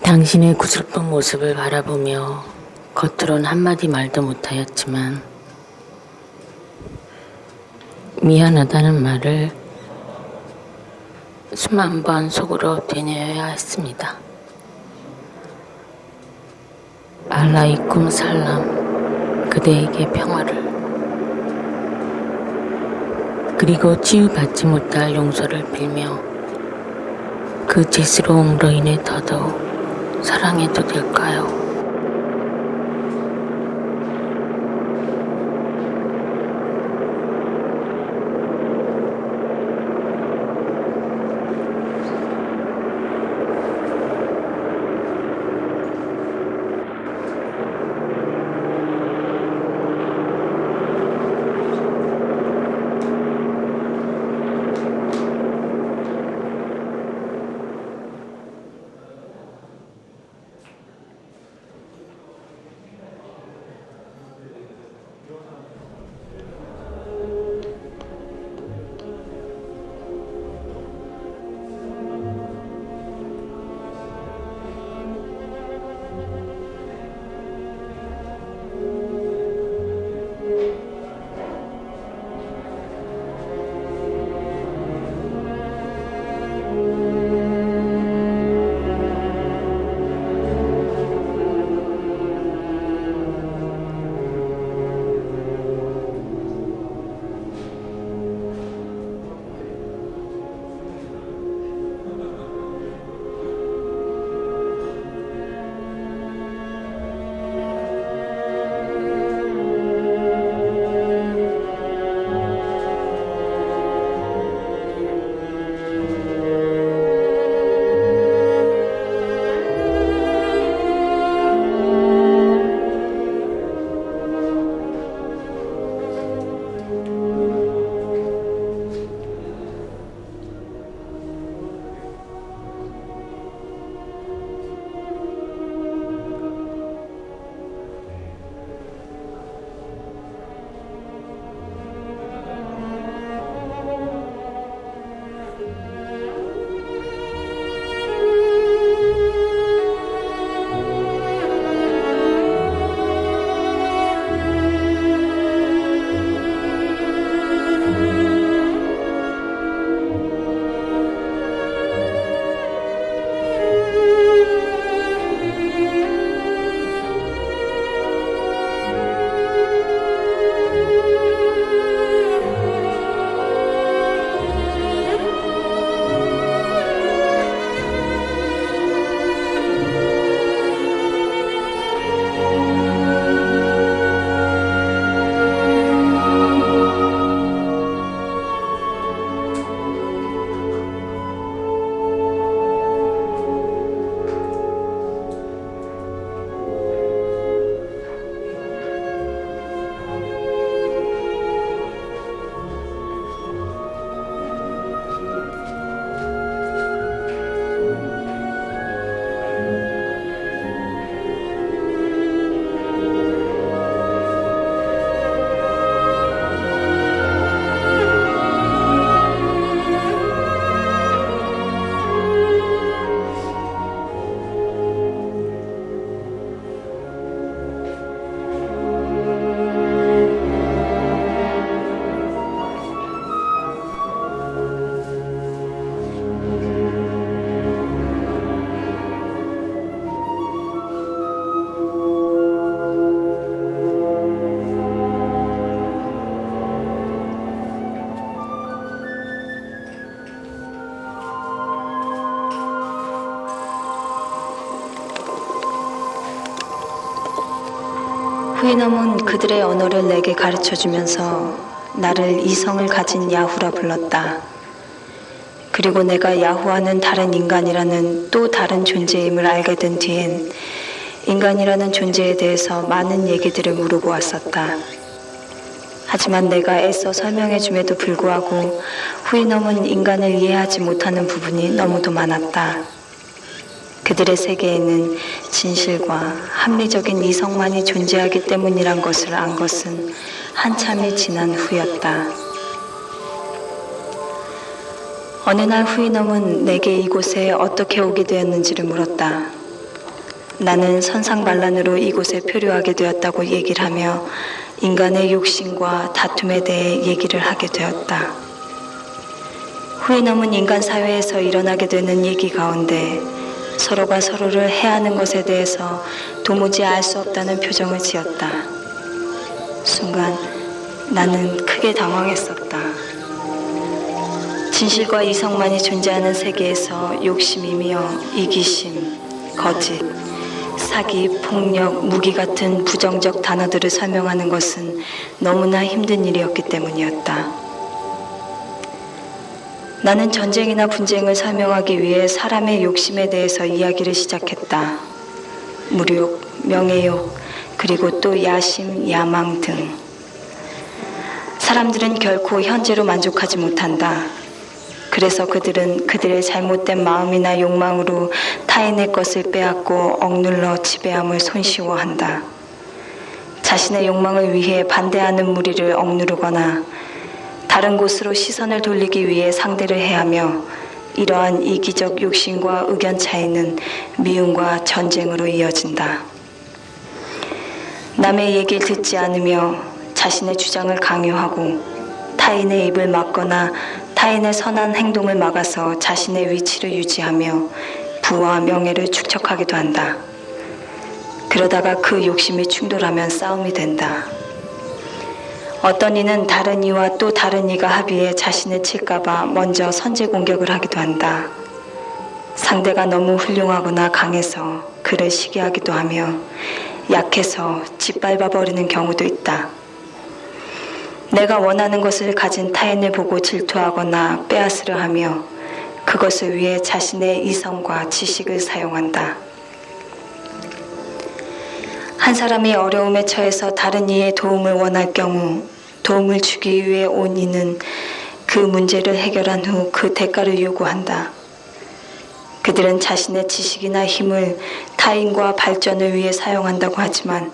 당신의 구슬픈 모습을 바라보며 겉으론 한마디 말도 못하였지만 미안하다는 말을 수만 번 속으로 되뇌어야 했습니다. 알라이쿰 살람, 그대에게 평화를, 그리고 치유받지 못할 용서를 빌며 그 죄스러움으로 인해 더더욱 사랑해도 될까요? 후이넘은 그들의 언어를 내게 가르쳐주면서 나를 이성을 가진 야후라 불렀다. 그리고 내가 야후와는 다른 인간이라는 또 다른 존재임을 알게 된 뒤엔 인간이라는 존재에 대해서 많은 얘기들을 물어보았었다. 하지만 내가 애써 설명해줌에도 불구하고 후이넘은 인간을 이해하지 못하는 부분이 너무도 많았다. 그들의 세계에는 진실과 합리적인 이성만이 존재하기 때문이란 것을 안 것은 한참이 지난 후였다. 어느 날 후이넘은 내게 이곳에 어떻게 오게 되었는지를 물었다. 나는 선상반란으로 이곳에 표류하게 되었다고 얘기를 하며 인간의 욕심과 다툼에 대해 얘기를 하게 되었다. 후회 넘은 인간 사회에서 일어나게 되는 얘기 가운데 서로가 서로를 해하는 것에 대해서 도무지 알 수 없다는 표정을 지었다. 순간 나는 크게 당황했었다. 진실과 이성만이 존재하는 세계에서 욕심이며 이기심, 거짓, 사기, 폭력, 무기 같은 부정적 단어들을 설명하는 것은 너무나 힘든 일이었기 때문이었다. 나는 전쟁이나 분쟁을 설명하기 위해 사람의 욕심에 대해서 이야기를 시작했다. 무력, 명예욕, 그리고 또 야심, 야망 등. 사람들은 결코 현재로 만족하지 못한다. 그래서 그들은 그들의 잘못된 마음이나 욕망으로 타인의 것을 빼앗고 억눌러 지배함을 손쉬워한다. 자신의 욕망을 위해 반대하는 무리를 억누르거나 다른 곳으로 시선을 돌리기 위해 상대를 해하며 이러한 이기적 욕심과 의견 차이는 미움과 전쟁으로 이어진다. 남의 얘기를 듣지 않으며 자신의 주장을 강요하고 타인의 입을 막거나 타인의 선한 행동을 막아서 자신의 위치를 유지하며 부와 명예를 축적하기도 한다. 그러다가 그 욕심이 충돌하면 싸움이 된다. 어떤 이는 다른 이와 또 다른 이가 합의해 자신을 칠까봐 먼저 선제 공격을 하기도 한다. 상대가 너무 훌륭하거나 강해서 그를 시기하기도 하며 약해서 짓밟아 버리는 경우도 있다. 내가 원하는 것을 가진 타인을 보고 질투하거나 빼앗으려 하며 그것을 위해 자신의 이성과 지식을 사용한다. 한 사람이 어려움에 처해서 다른 이의 도움을 원할 경우 도움을 주기 위해 온 이는 그 문제를 해결한 후 그 대가를 요구한다. 그들은 자신의 지식이나 힘을 타인과 발전을 위해 사용한다고 하지만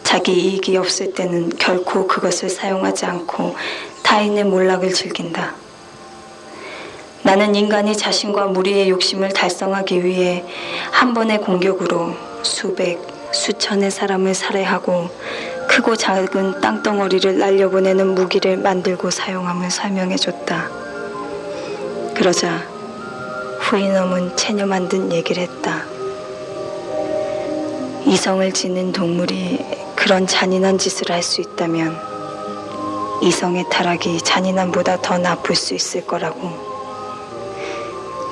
자기 이익이 없을 때는 결코 그것을 사용하지 않고 타인의 몰락을 즐긴다. 나는 인간이 자신과 무리의 욕심을 달성하기 위해 한 번의 공격으로 수백, 수천의 사람을 살해하고 크고 작은 땅덩어리를 날려보내는 무기를 만들고 사용함을 설명해줬다. 그러자 후이놈은 체녀 만든 얘기를 했다. 이성을 지닌 동물이 그런 잔인한 짓을 할 수 있다면 이성의 타락이 잔인함보다 더 나쁠 수 있을 거라고.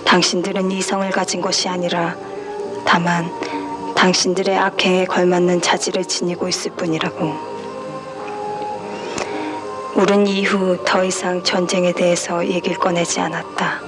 당신들은 이성을 가진 것이 아니라 다만 당신들의 악행에 걸맞는 자질을 지니고 있을 뿐이라고. 우린 이후 더 이상 전쟁에 대해서 얘기를 꺼내지 않았다.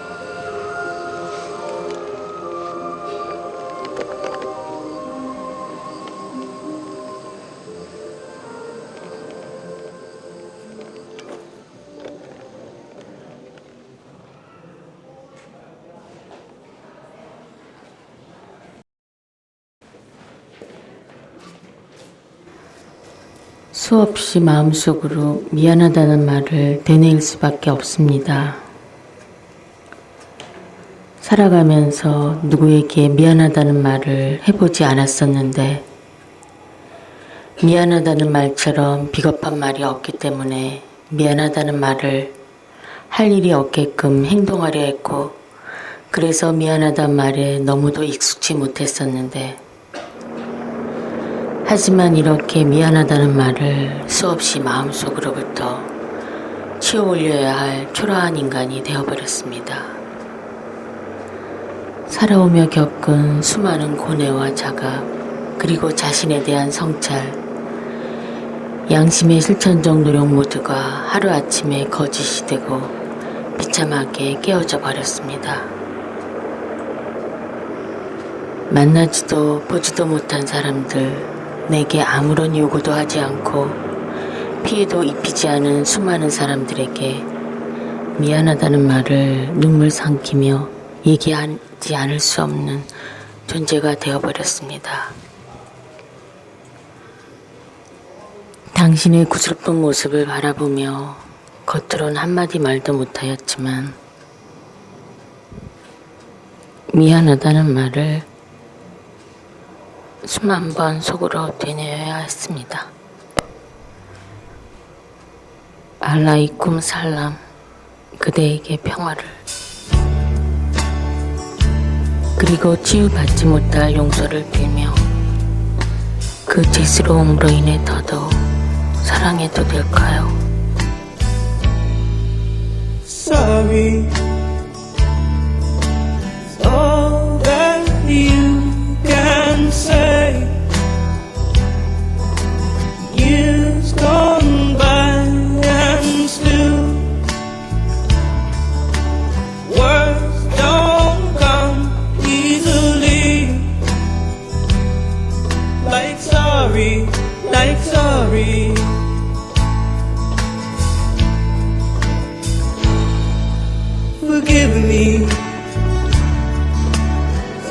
수없이 마음속으로 미안하다는 말을 되뇌일 수밖에 없습니다. 살아가면서 누구에게 미안하다는 말을 해보지 않았었는데 미안하다는 말처럼 비겁한 말이 없기 때문에 미안하다는 말을 할 일이 없게끔 행동하려 했고 그래서 미안하다는 말에 너무도 익숙치 못했었는데 하지만 이렇게 미안하다는 말을 수없이 마음속으로부터 치워올려야 할 초라한 인간이 되어버렸습니다. 살아오며 겪은 수많은 고뇌와 자각, 그리고 자신에 대한 성찰, 양심의 실천적 노력 모두가 하루아침에 거짓이 되고 비참하게 깨어져 버렸습니다. 만나지도 보지도 못한 사람들, 내게 아무런 요구도 하지 않고 피해도 입히지 않은 수많은 사람들에게 미안하다는 말을 눈물 삼키며 얘기하지 않을 수 없는 존재가 되어버렸습니다. 당신의 구슬픈 모습을 바라보며 겉으론 한마디 말도 못하였지만 미안하다는 말을 수만 번 속으로 되뇌어야 했습니다. 알라이쿰 살람, 그대에게 평화를. 그리고 치유받지 못할 용서를 빌며 그 죄스러움으로 인해 더더욱 사랑해도 될까요? Sorry, it's all that you can say. Years gone by and still words don't come easily. Like sorry, like sorry. Forgive me.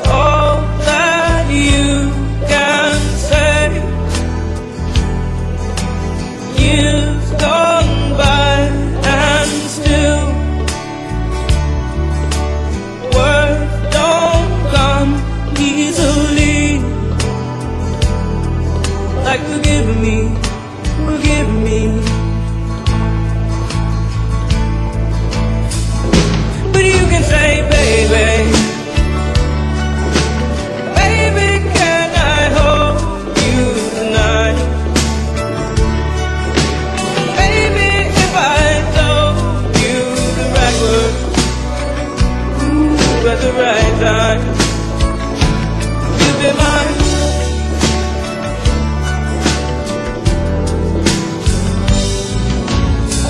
All that you can say. Years gone by and still words don't come easily. Like forgive me, forgive me. But you can say, baby, baby, can I hold you tonight? Baby, if I told you the right words, ooh, at the right time, you'd be mine.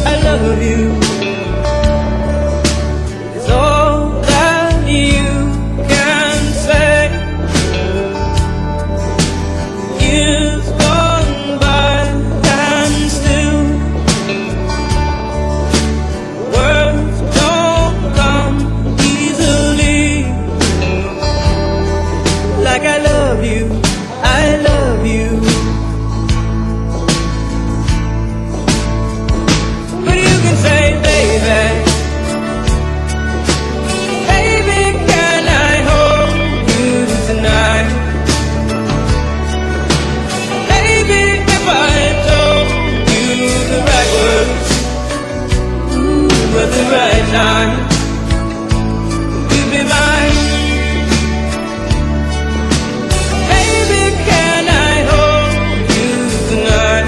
I love you. It's all that you can say. Years gone by and still words don't come easily. Like I love you, I love you. But you can say, baby, baby, can I hold you tonight? Baby, if I told you the right words, ooh, at the right time, you'd be mine. Baby, can I hold you tonight?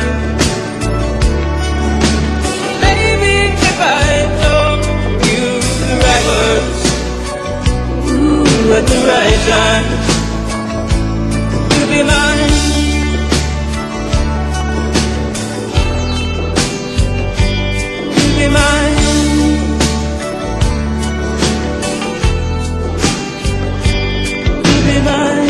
Baby, if I told you the right words, ooh, at the right time, you'd be mine. You'd be mine. You'd be mine.